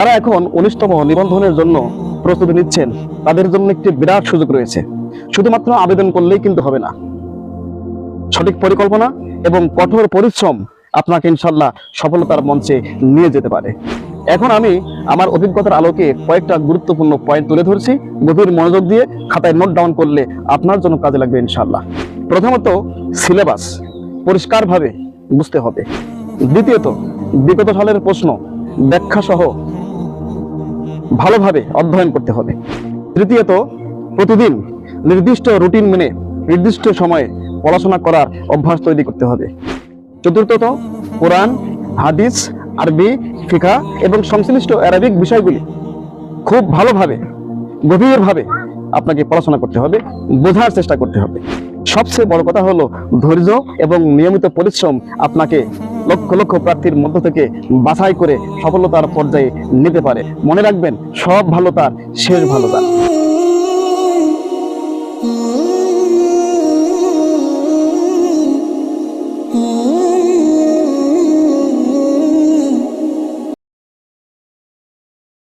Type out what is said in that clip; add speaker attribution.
Speaker 1: যারা এখন 19তম নিবন্ধনের জন্য প্রস্তুতি নিচ্ছেন, তাদের জন্য একটি বিরাট সুযোগ রয়েছে। শুধুমাত্র আবেদন করলেই কিন্তু হবে না, সঠিক পরিকল্পনা এবং কঠোর পরিশ্রম আপনাকে ইনশাল্লাহ সফলতার মঞ্চে নিয়ে যেতে পারে। এখন আমি আমার অভিজ্ঞতার আলোকে কয়েকটা গুরুত্বপূর্ণ পয়েন্ট তুলে ধরছি। গভীর মনোযোগ দিয়ে খাতায় নোট ডাউন করলে আপনার জন্য কাজে লাগবে ইনশাল্লাহ। প্রথমত, সিলেবাস পরিষ্কারভাবে বুঝতে হবে। দ্বিতীয়ত, বিগত সালের প্রশ্ন ব্যাখ্যা সহ ভালোভাবে অধ্যয়ন করতে হবে। তৃতীয়ত, প্রতিদিন নির্দিষ্ট রুটিন মেনে নির্দিষ্ট সময়ে পড়াশোনা করার অভ্যাস তৈরি করতে হবে। চতুর্থত, কোরআন, হাদিস, আরবি, ফিকহ এবং সংশ্লিষ্ট আরবিক বিষয়গুলি খুব ভালোভাবে গভীরভাবে আপনাকে পড়াশোনা করতে হবে, বোঝার চেষ্টা করতে হবে। সবচেয়ে বড় কথা হলো ধৈর্য এবং নিয়মিত পরিশ্রম আপনাকে লক্ষ লক্ষ প্রার্থীর মধ্য থেকে বাছাই করে সফলতার পর্যায়ে নিতে পারে। মনে রাখবেন, সব ভালো তার, শেষ ভালো তার।